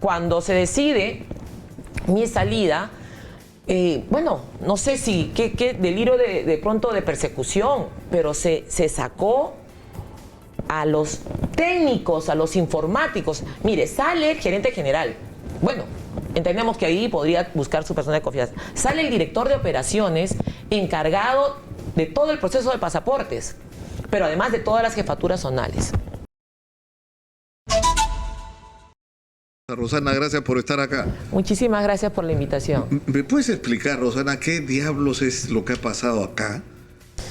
cuando se decide mi salida, bueno, no sé si, qué delirio de pronto de persecución, pero se sacó a los técnicos, a los informáticos. Mire, sale el gerente general. Bueno, entendemos que ahí podría buscar su persona de confianza. Sale el director de operaciones encargado de todo el proceso de pasaportes, pero además de todas las jefaturas zonales. Rosana, gracias por estar acá. Muchísimas gracias por la invitación. ¿Me puedes explicar, Rosana, qué diablos es lo que ha pasado acá?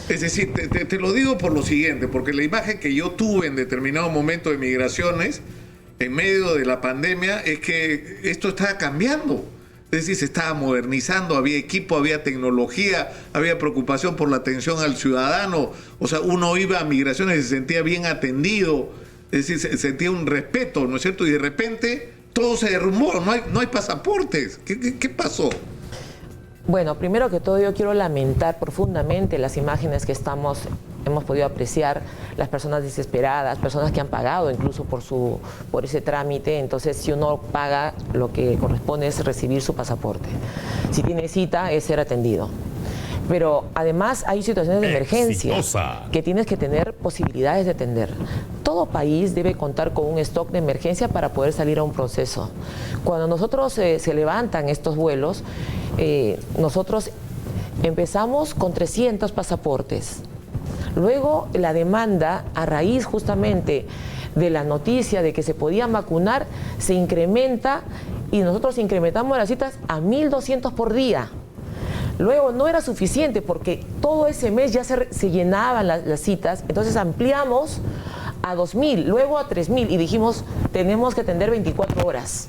Es decir, te lo digo por lo siguiente, porque la imagen que yo tuve en determinado momento de migraciones, en medio de la pandemia, es que esto estaba cambiando. Es decir, se estaba modernizando, había equipo, había tecnología, había preocupación por la atención al ciudadano. O sea, uno iba a migraciones y se sentía bien atendido, es decir, se sentía un respeto, ¿no es cierto? Y de repente todo se derrumbó, no hay pasaportes. ¿Qué pasó? Bueno, primero que todo yo quiero lamentar profundamente las imágenes que hemos podido apreciar, las personas desesperadas, personas que han pagado incluso por ese trámite. Entonces, si uno paga, lo que corresponde es recibir su pasaporte. Si tiene cita, es ser atendido. Pero además hay situaciones de emergencia que tienes que tener posibilidades de atender. Todo país debe contar con un stock de emergencia para poder salir a un proceso. Cuando nosotros se levantan estos vuelos, nosotros empezamos con 300 pasaportes. Luego la demanda, a raíz justamente de la noticia de que se podían vacunar, se incrementa y nosotros incrementamos las citas a 1.200 por día. Luego no era suficiente porque todo ese mes ya se llenaban las citas, entonces ampliamos a 2.000, luego a 3.000 y dijimos, tenemos que atender 24 horas.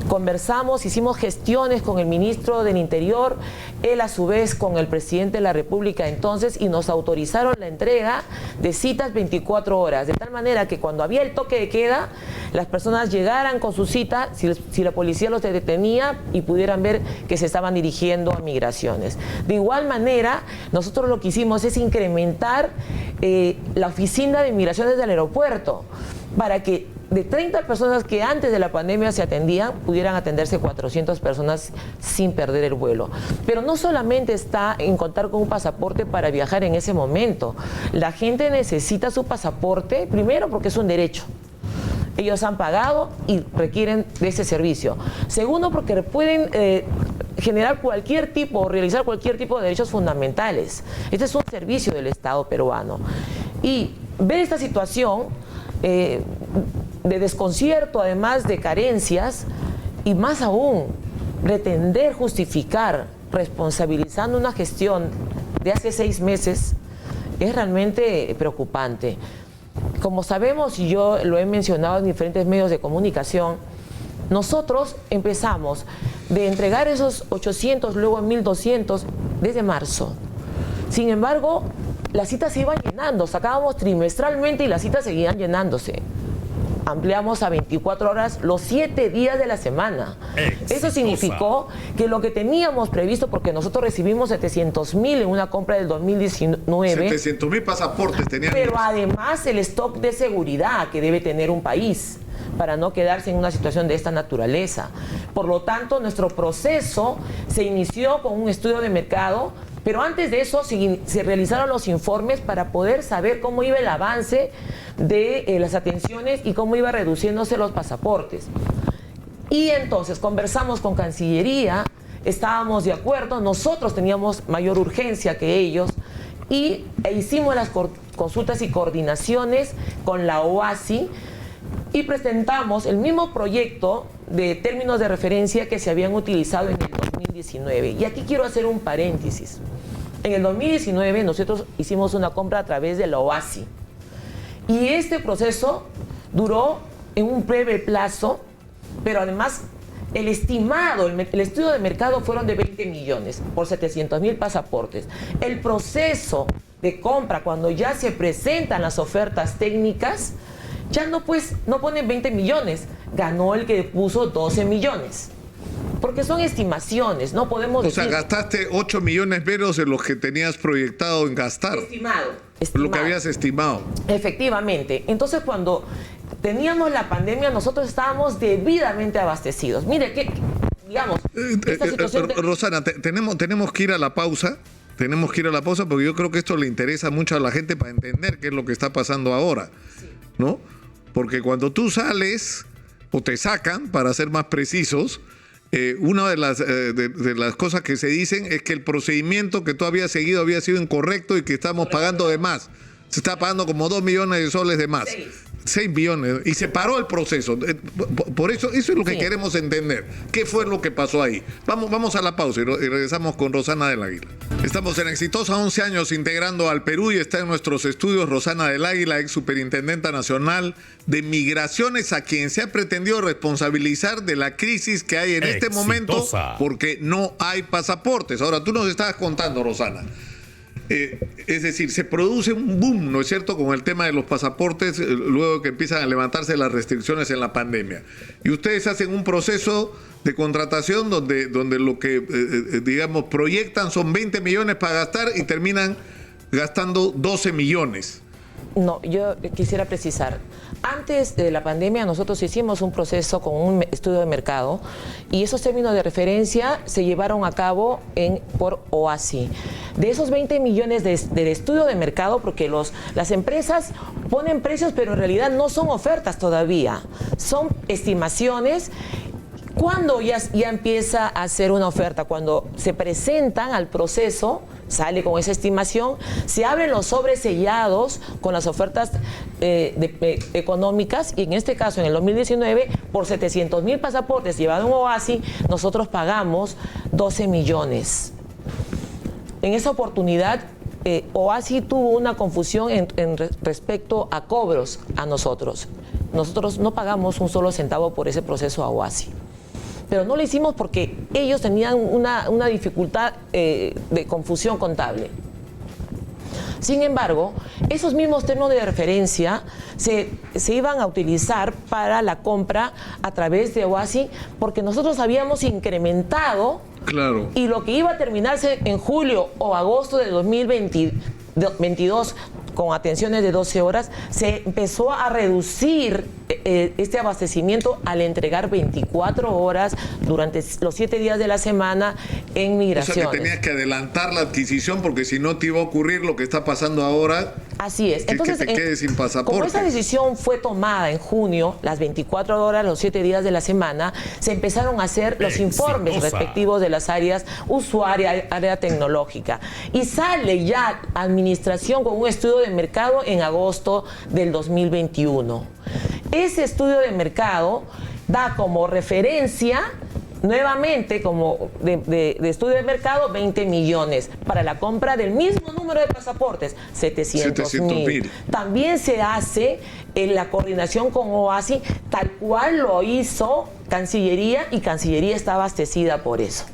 Conversamos, hicimos gestiones con el ministro del Interior, él a su vez con el presidente de la República entonces, y nos autorizaron la entrega de citas 24 horas, de tal manera que cuando había el toque de queda, las personas llegaran con su cita, si la policía los detenía y pudieran ver que se estaban dirigiendo a migraciones. De igual manera, nosotros lo que hicimos es incrementar la oficina de migraciones del aeropuerto, para que de 30 personas que antes de la pandemia se atendían, pudieran atenderse 400 personas sin perder el vuelo. Pero no solamente está en contar con un pasaporte para viajar en ese momento. La gente necesita su pasaporte, primero porque es un derecho. Ellos han pagado y requieren de ese servicio. Segundo, porque pueden generar cualquier tipo o realizar cualquier tipo de derechos fundamentales. Este es un servicio del Estado peruano. Y ver esta situación de desconcierto, además de carencias, y más aún, pretender justificar responsabilizando una gestión de hace 6 meses, es realmente preocupante. Como sabemos, y yo lo he mencionado en diferentes medios de comunicación, nosotros empezamos de entregar esos 800, luego 1.200 desde marzo. Sin embargo, las citas se iban llenando, sacábamos trimestralmente y las citas seguían llenándose. Ampliamos a 24 horas los 7 días de la semana. Exitosa. Eso significó que lo que teníamos previsto, porque nosotros recibimos 700.000 en una compra del 2019. 700.000 pasaportes tenían. Pero además el stock de seguridad que debe tener un país para no quedarse en una situación de esta naturaleza. Por lo tanto, nuestro proceso se inició con un estudio de mercado, pero antes de eso se realizaron los informes para poder saber cómo iba el avance de las atenciones y cómo iba reduciéndose los pasaportes. Y entonces conversamos con Cancillería, estábamos de acuerdo, nosotros teníamos mayor urgencia que ellos e hicimos las consultas y coordinaciones con la OASI y presentamos el mismo proyecto de términos de referencia que se habían utilizado en el 2019. Y aquí quiero hacer un paréntesis. En el 2019 nosotros hicimos una compra a través de la OASI. Y este proceso duró en un breve plazo, pero además el estimado, el estudio de mercado fueron de 20 millones por 700.000 pasaportes. El proceso de compra, cuando ya se presentan las ofertas técnicas, ya no ponen 20 millones, ganó el que puso 12 millones. Porque son estimaciones, no podemos decir... O sea, gastaste 8 millones menos de los que tenías proyectado en gastar. Estimado. Lo que habías estimado. Efectivamente. Entonces, cuando teníamos la pandemia, nosotros estábamos debidamente abastecidos. Mire, que, digamos, esta situación... Rosana, tenemos que ir a la pausa. Tenemos que ir a la pausa porque yo creo que esto le interesa mucho a la gente para entender qué es lo que está pasando ahora, ¿no? Porque cuando tú sales o te sacan, para ser más precisos, una de las cosas que se dicen es que el procedimiento que tú habías seguido había sido incorrecto y que estamos pagando de más. Se está pagando como 2 millones de soles de más. 6 millones. Y se paró el proceso. Por eso es lo que queremos entender. ¿Qué fue lo que pasó ahí? Vamos a la pausa y regresamos con Rosana del Águila. Estamos en Exitosa, 11 años integrando al Perú, y está en nuestros estudios Rosana del Águila, ex superintendenta nacional de migraciones, a quien se ha pretendido responsabilizar de la crisis que hay en este momento porque no hay pasaportes. Ahora, tú nos estabas contando, Rosana. Es decir, se produce un boom, ¿no es cierto?, con el tema de los pasaportes, luego que empiezan a levantarse las restricciones en la pandemia. Y ustedes hacen un proceso de contratación donde lo que, digamos, proyectan son 20 millones para gastar y terminan gastando 12 millones. No, yo quisiera precisar. Antes de la pandemia nosotros hicimos un proceso con un estudio de mercado y esos términos de referencia se llevaron a cabo por OASI. De esos 20 millones del estudio de mercado, porque las empresas ponen precios pero en realidad no son ofertas todavía, son estimaciones. ¿Cuándo ya empieza a hacer una oferta? Cuando se presentan al proceso, sale con esa estimación, se abren los sobres sellados con las ofertas económicas, y en este caso, en el 2019, por 700,000 pasaportes llevados en OASI, nosotros pagamos 12 millones. En esa oportunidad, OASI tuvo una confusión respecto a cobros a nosotros. Nosotros no pagamos un solo centavo por ese proceso a OASI. Pero no lo hicimos porque ellos tenían una dificultad de confusión contable. Sin embargo, esos mismos términos de referencia se iban a utilizar para la compra a través de OASI, porque nosotros habíamos incrementado, claro, y lo que iba a terminarse en julio o agosto de 2022 con atenciones de 12 horas, se empezó a reducir este abastecimiento al entregar 24 horas durante los 7 días de la semana en migraciones. O sea, que tenías que adelantar la adquisición porque si no te iba a ocurrir lo que está pasando ahora. Así es. Entonces, que te quedes sin pasaporte. Como esa decisión fue tomada en junio, las 24 horas, los 7 días de la semana, se empezaron a hacer los informes respectivos de las áreas usuaria, área tecnológica. Y sale ya administración con un estudio de mercado en agosto del 2021. Ese estudio de mercado da como referencia, nuevamente como de estudio de mercado, 20 millones para la compra del mismo número de pasaportes, 700,000. También se hace la coordinación con OASI, tal cual lo hizo Cancillería, y Cancillería está abastecida por eso.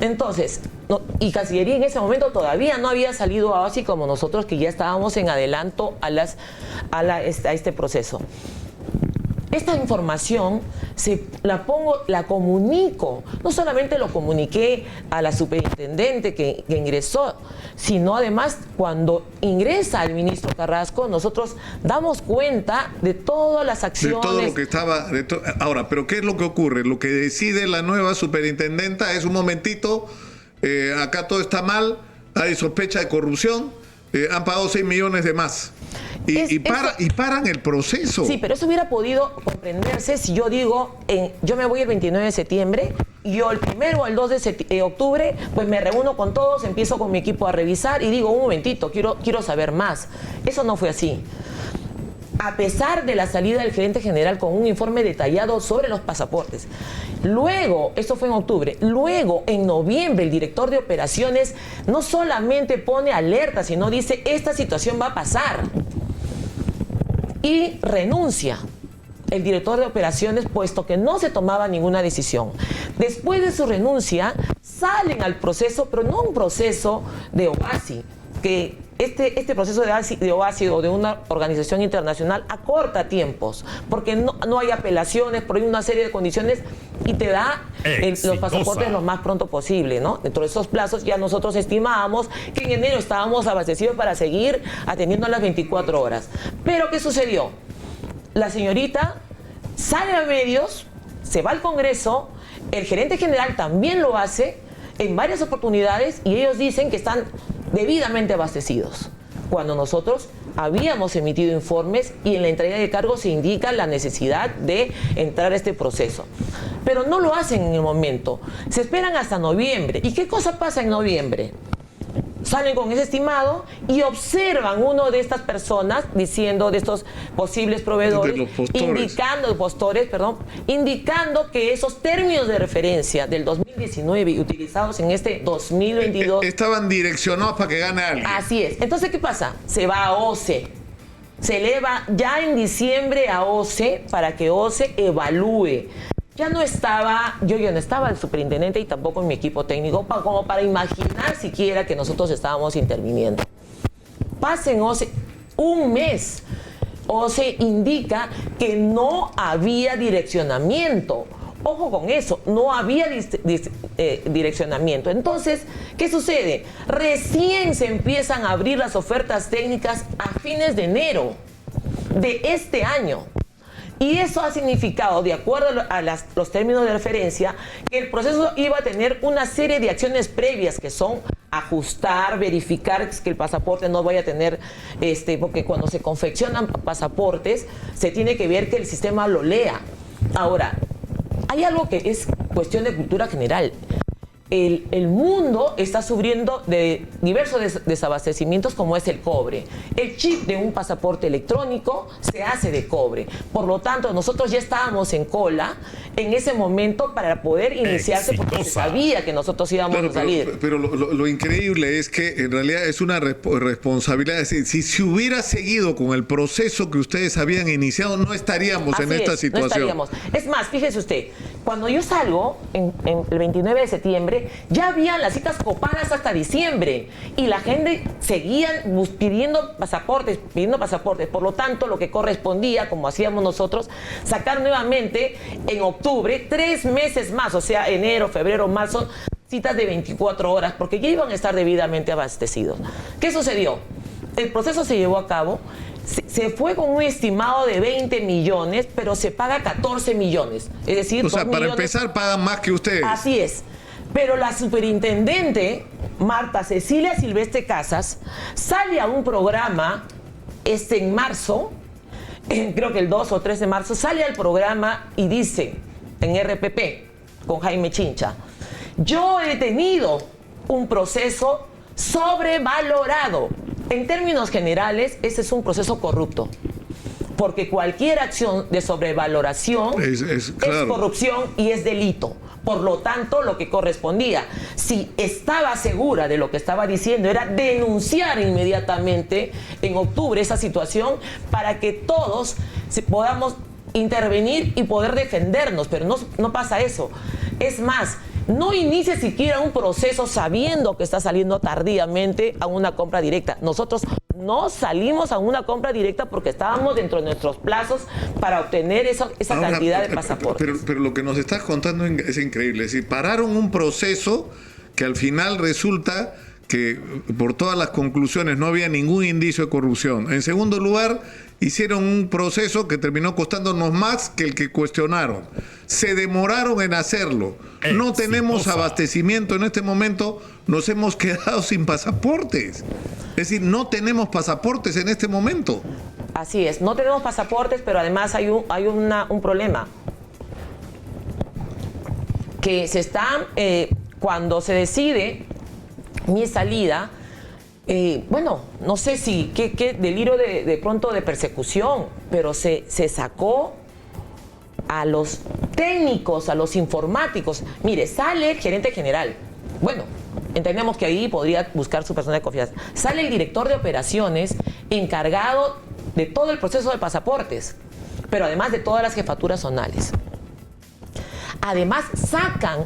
Entonces, y Cancillería en ese momento todavía no había salido a OASI como nosotros, que ya estábamos en adelanto a este proceso. Esta información la comunico, no solamente lo comuniqué a la superintendente que ingresó, sino además cuando ingresa el ministro Carrasco, nosotros damos cuenta de todas las acciones. De todo lo que estaba. Ahora, pero ¿qué es lo que ocurre? Lo que decide la nueva superintendenta es: un momentito, acá todo está mal, hay sospecha de corrupción, han pagado 6 millones de más. Y paran el proceso. Sí, pero eso hubiera podido comprenderse si yo digo, yo me voy el 29 de septiembre, y yo el 1 o el 2 de octubre, pues me reúno con todos, empiezo con mi equipo a revisar y digo, un momentito, quiero saber más. Eso no fue así. A pesar de la salida del gerente general con un informe detallado sobre los pasaportes. Luego, esto fue en octubre, luego en noviembre el director de operaciones no solamente pone alerta, sino dice, esta situación va a pasar. Y renuncia el director de operaciones, puesto que no se tomaba ninguna decisión. Después de su renuncia, salen al proceso, pero no un proceso de OASI, que este proceso de OASI o de una organización internacional acorta tiempos, porque no hay apelaciones, pero hay una serie de condiciones y te da los pasaportes lo más pronto posible, ¿no? Dentro de esos plazos ya nosotros estimábamos que en enero estábamos abastecidos para seguir atendiendo a las 24 horas. Pero ¿qué sucedió? la señorita sale a medios, se va al Congreso, el gerente general también lo hace en varias oportunidades y ellos dicen que están debidamente abastecidos, cuando nosotros habíamos emitido informes y en la entrega de cargos se indica la necesidad de entrar a este proceso. Pero no lo hacen en el momento, se esperan hasta noviembre. ¿Y qué cosa pasa en noviembre? Salen con ese estimado y observan uno de estas personas diciendo, de estos posibles proveedores, indicando que esos términos de referencia del 2019 utilizados en este 2022 estaban direccionados para que gane alguien. Así es. Entonces, ¿qué pasa? Se va a OCE. Se eleva ya en diciembre a OCE para que OCE evalúe. Ya no estaba, yo ya no estaba el superintendente y tampoco en mi equipo técnico como para imaginar siquiera que nosotros estábamos interviniendo. Pasa en OCE un mes. OCE indica que no había direccionamiento. Ojo con eso, no había direccionamiento. Entonces, ¿qué sucede? Recién se empiezan a abrir las ofertas técnicas a fines de enero de este año. Y eso ha significado, de acuerdo a los términos de referencia, que el proceso iba a tener una serie de acciones previas que son ajustar, verificar que el pasaporte no vaya a tener, porque cuando se confeccionan pasaportes, se tiene que ver que el sistema lo lea. Ahora, hay algo que es cuestión de cultura general. El mundo está sufriendo de diversos desabastecimientos como es el cobre. El chip de un pasaporte electrónico se hace de cobre. Por lo tanto, nosotros ya estábamos en cola en ese momento para poder iniciarse porque se sabía que nosotros íbamos a salir. Pero lo increíble es que en realidad es una responsabilidad. Es decir, si se hubiera seguido con el proceso que ustedes habían iniciado, no estaríamos en esta situación. No estaríamos. Es más, fíjese usted, cuando yo salgo en el 29 de septiembre, ya habían las citas copadas hasta diciembre y la gente seguía pidiendo pasaportes. Por lo tanto, lo que correspondía, como hacíamos nosotros, sacar nuevamente en octubre 3 meses más, o sea, enero, febrero, marzo, citas de 24 horas, porque ya iban a estar debidamente abastecidos. ¿Qué sucedió? El proceso se llevó a cabo. Se fue con un estimado de 20 millones, pero se paga 14 millones. Es decir, o sea, para empezar, pagan más que ustedes. Así es. Pero la superintendente, Marta Cecilia Silvestre Casas, sale a un programa en marzo, creo que el 2 o 3 de marzo, sale al programa y dice, en RPP, con Jaime Chincha, yo he tenido un proceso sobrevalorado. En términos generales, ese es un proceso corrupto. Porque cualquier acción de sobrevaloración es corrupción y es delito. Por lo tanto, lo que correspondía, si estaba segura de lo que estaba diciendo, era denunciar inmediatamente en octubre esa situación para que todos podamos intervenir y poder defendernos. Pero no pasa eso. Es más, no inicie siquiera un proceso sabiendo que está saliendo tardíamente a una compra directa. Nosotros no salimos a una compra directa porque estábamos dentro de nuestros plazos para obtener esa cantidad de pasaportes. Pero lo que nos estás contando es increíble. Es decir, pararon un proceso que al final resulta que por todas las conclusiones no había ningún indicio de corrupción. En segundo lugar, hicieron un proceso que terminó costándonos más que el que cuestionaron. Se demoraron en hacerlo. No tenemos abastecimiento en este momento, nos hemos quedado sin pasaportes. Es decir, no tenemos pasaportes en este momento. Así es, no tenemos pasaportes, pero además hay un problema. Que se está, cuando se decide mi salida, bueno, no sé si, qué delirio de pronto de persecución, pero se sacó a los técnicos, a los informáticos. Mire, sale el gerente general. Bueno, entendemos que ahí podría buscar su persona de confianza. Sale el director de operaciones encargado de todo el proceso de pasaportes, pero además de todas las jefaturas zonales. Además, sacan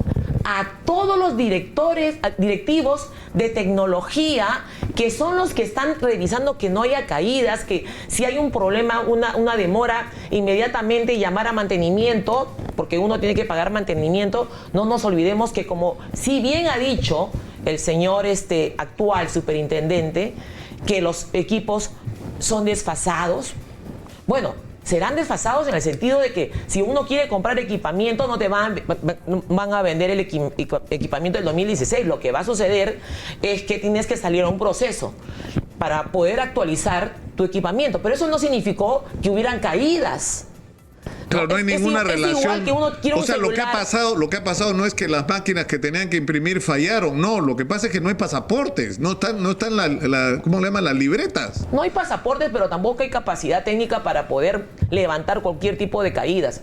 a todos los directivos de tecnología, que son los que están revisando que no haya caídas, que si hay un problema, una demora, inmediatamente llamar a mantenimiento, porque uno tiene que pagar mantenimiento. No nos olvidemos que, como si bien ha dicho el señor actual superintendente, que los equipos son desfasados. Bueno, serán desfasados en el sentido de que si uno quiere comprar equipamiento no te van a vender el equipamiento del 2016. Lo que va a suceder es que tienes que salir a un proceso para poder actualizar tu equipamiento. Pero eso no significó que hubieran caídas. Claro, no hay ninguna relación. Es igual que uno quiere o sea, un lo que ha pasado no es que las máquinas que tenían que imprimir fallaron, no, lo que pasa es que no hay pasaportes, no están ¿cómo le llaman? Las libretas. No hay pasaportes, pero tampoco hay capacidad técnica para poder levantar cualquier tipo de caídas.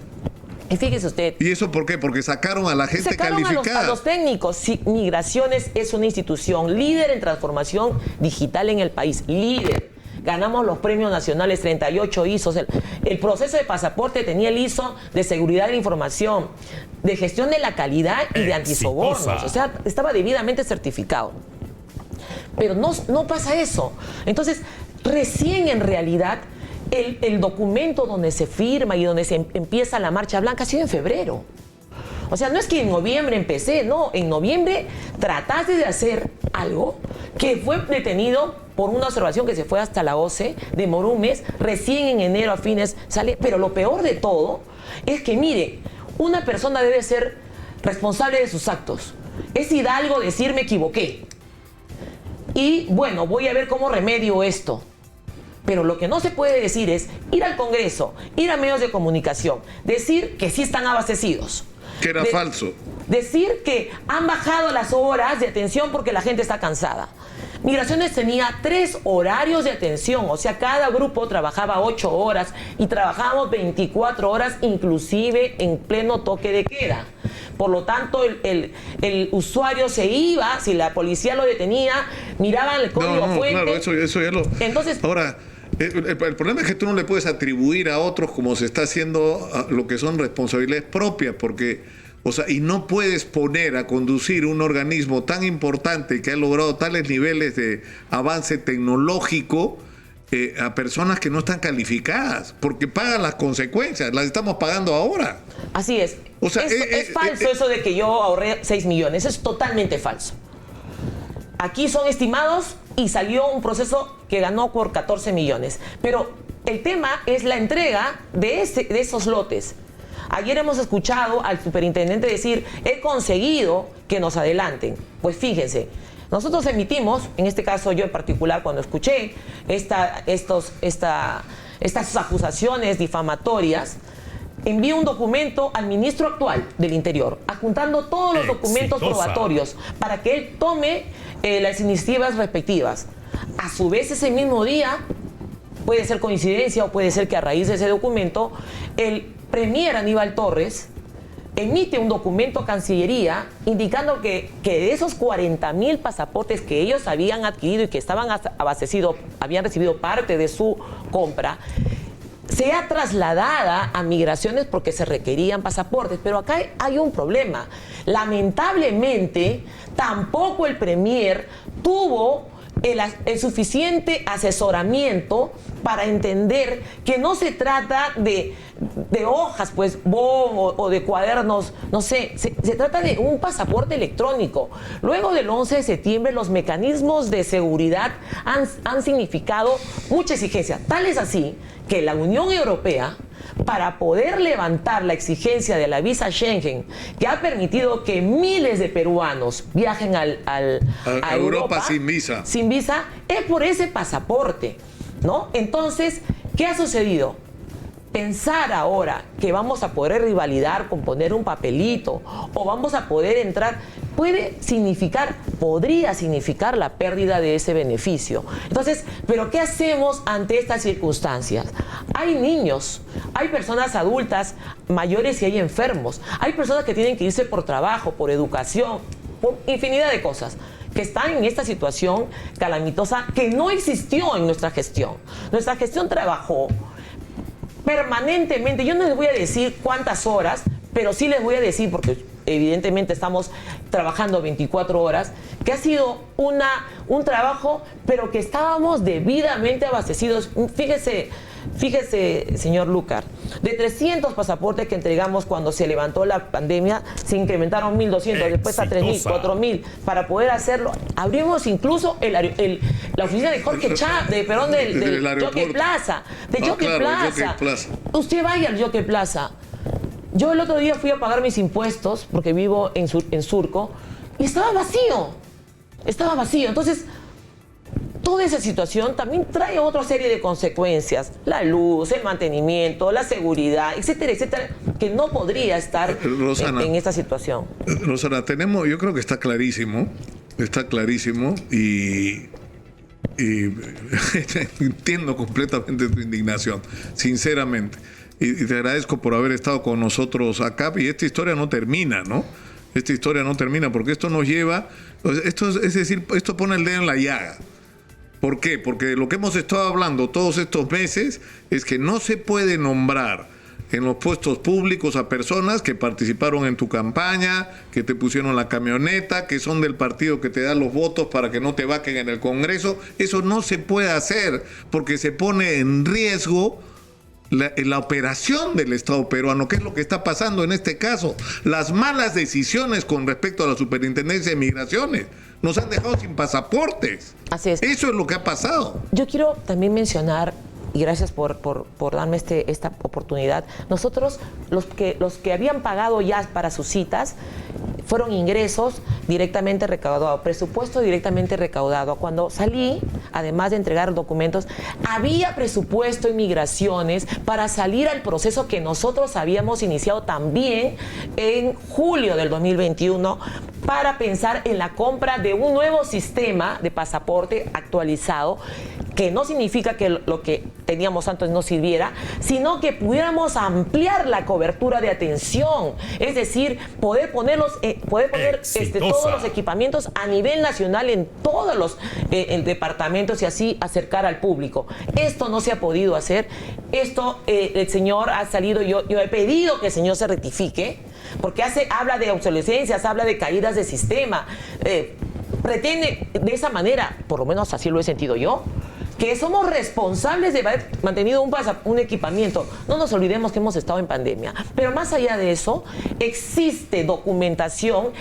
Y fíjese usted. ¿Y eso por qué? Porque sacaron a la gente calificada. A los técnicos. Sí, Migraciones es una institución líder en transformación digital en el país, líder. Ganamos los premios nacionales, 38 ISOs. El proceso de pasaporte tenía el ISO de seguridad de la información, de gestión de la calidad y de antisobornos. O sea, estaba debidamente certificado. Pero no pasa eso. Entonces, recién en realidad, el documento donde se firma y donde se empieza la marcha blanca ha sido en febrero. O sea, no es que en noviembre empecé, no. En noviembre trataste de hacer algo que fue detenido por una observación que se fue hasta la OCE, demoró un mes, recién en enero a fines sale. Pero lo peor de todo es que, mire, una persona debe ser responsable de sus actos. Es hidalgo decir me equivoqué. Y bueno, voy a ver cómo remedio esto. Pero lo que no se puede decir es ir al Congreso, ir a medios de comunicación, decir que sí están abastecidos. Que era falso. Decir que han bajado las horas de atención porque la gente está cansada. Migraciones tenía 3 horarios de atención, o sea, cada grupo trabajaba 8 horas y trabajábamos 24 horas, inclusive en pleno toque de queda. Por lo tanto, el usuario se iba, si la policía lo detenía, miraban el código fuente. Claro, eso ya lo... Entonces, ahora, el problema es que tú no le puedes atribuir a otros como se está haciendo lo que son responsabilidades propias, porque... O sea, y no puedes poner a conducir un organismo tan importante que ha logrado tales niveles de avance tecnológico a personas que no están calificadas, porque pagan las consecuencias, las estamos pagando ahora. Así es. O sea, es falso eso de que yo ahorré 6 millones, es totalmente falso. Aquí son estimados y salió un proceso que ganó por 14 millones. Pero el tema es la entrega de esos lotes. Ayer hemos escuchado al superintendente decir, he conseguido que nos adelanten. Pues fíjense, nosotros emitimos, en este caso yo en particular, cuando escuché estas acusaciones difamatorias, envié un documento al ministro actual del Interior, adjuntando todos los documentos probatorios para que él tome las iniciativas respectivas. A su vez, ese mismo día, puede ser coincidencia o puede ser que a raíz de ese documento, el Premier Aníbal Torres emite un documento a Cancillería indicando que de esos 40.000 pasaportes que ellos habían adquirido y que estaban abastecidos, habían recibido parte de su compra, sea trasladada a Migraciones porque se requerían pasaportes. Pero acá hay un problema. Lamentablemente, tampoco el Premier tuvo el suficiente asesoramiento para entender que no se trata de hojas, pues, o de cuadernos, no sé, se trata de un pasaporte electrónico. Luego del 11 de septiembre, los mecanismos de seguridad han significado mucha exigencia. Tal es así que la Unión Europea, para poder levantar la exigencia de la visa Schengen, que ha permitido que miles de peruanos viajen a Europa sin visa. Sin visa, es por ese pasaporte, ¿no? Entonces, ¿qué ha sucedido? Pensar ahora que vamos a poder rivalidar con poner un papelito o vamos a poder entrar, podría significar la pérdida de ese beneficio. Entonces, ¿pero qué hacemos ante estas circunstancias? Hay niños, hay personas adultas mayores y hay enfermos, hay personas que tienen que irse por trabajo, por educación, por infinidad de cosas, que están en esta situación calamitosa que no existió en nuestra gestión. Nuestra gestión trabajó permanentemente. Yo no les voy a decir cuántas horas, pero sí les voy a decir, porque evidentemente estamos trabajando 24 horas, que ha sido un trabajo, pero que estábamos debidamente abastecidos. Fíjese, Fíjese, señor Lucar, de 300 pasaportes que entregamos cuando se levantó la pandemia, se incrementaron 1.200, después a 3.000, 4.000. Para poder hacerlo, abrimos incluso la oficina de Jorge Chávez, del Jockey Plaza. De Jockey Plaza. Usted vaya al Jockey Plaza. Yo el otro día fui a pagar mis impuestos, porque vivo en Surco, y estaba vacío. Estaba vacío. Entonces, toda esa situación también trae otra serie de consecuencias. La luz, el mantenimiento, la seguridad, etcétera, etcétera, que no podría estar en esta situación. Rosana, yo creo que está clarísimo y entiendo completamente tu indignación, sinceramente. Y te agradezco por haber estado con nosotros acá. Y esta historia no termina, ¿no? Esta historia no termina porque esto nos lleva... Esto pone el dedo en la llaga. ¿Por qué? Porque lo que hemos estado hablando todos estos meses es que no se puede nombrar en los puestos públicos a personas que participaron en tu campaña, que te pusieron la camioneta, que son del partido que te da los votos para que no te vaquen en el Congreso. Eso no se puede hacer porque se pone en riesgo la operación del Estado peruano. ¿Qué es lo que está pasando en este caso? Las malas decisiones con respecto a la Superintendencia de Migraciones nos han dejado sin pasaportes. Así es. Eso es lo que ha pasado. Yo quiero también mencionar, y gracias por darme esta oportunidad, nosotros, los que habían pagado ya para sus citas, fueron ingresos directamente recaudados, presupuesto directamente recaudado. Cuando salí, además de entregar documentos, había presupuesto en migraciones para salir al proceso que nosotros habíamos iniciado también en julio del 2021 para pensar en la compra de un nuevo sistema de pasaporte actualizado, que no significa que lo que teníamos antes no sirviera, sino que pudiéramos ampliar la cobertura de atención, es decir, poder poner todos los equipamientos a nivel nacional en todos los departamentos y así acercar al público. Esto no se ha podido hacer. Esto el señor ha salido, yo he pedido que el señor se rectifique, porque habla de obsolescencias, habla de caídas de sistema, pretende de esa manera, por lo menos así lo he sentido yo, que somos responsables de haber mantenido un equipamiento. No nos olvidemos que hemos estado en pandemia. Pero más allá de eso, existe documentación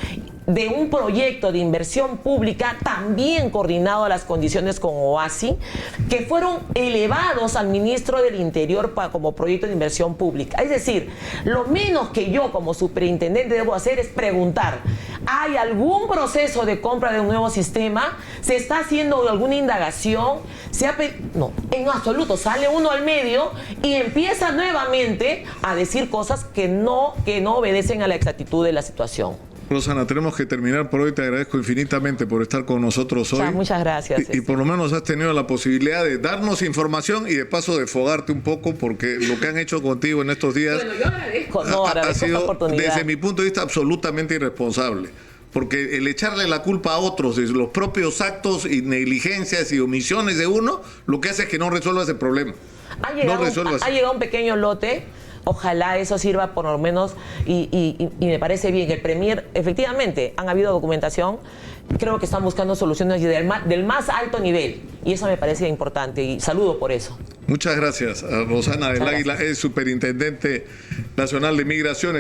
de un proyecto de inversión pública también coordinado a las condiciones con OASI, que fueron elevados al ministro del Interior como proyecto de inversión pública. Es decir, lo menos que yo como superintendente debo hacer es preguntar: ¿hay algún proceso de compra de un nuevo sistema? ¿Se está haciendo alguna indagación? No, en absoluto. Sale uno al medio y empieza nuevamente a decir cosas que no obedecen a la exactitud de la situación. Rosana, tenemos que terminar por hoy. Te agradezco infinitamente por estar con nosotros hoy. Muchas gracias. Y por lo menos has tenido la posibilidad de darnos información y de paso de fogarte un poco, porque lo que han hecho contigo en estos días ha sido, desde mi punto de vista, absolutamente irresponsable. Porque el echarle la culpa a otros de los propios actos y negligencias y omisiones de uno, lo que hace es que no resuelvas el problema. Ha llegado un pequeño lote. Ojalá eso sirva por lo menos, y me parece bien. El Premier, efectivamente, han habido documentación. Creo que están buscando soluciones del más alto nivel. Y eso me parece importante y saludo por eso. Muchas gracias a Rosana del Águila, es Superintendente Nacional de Migraciones.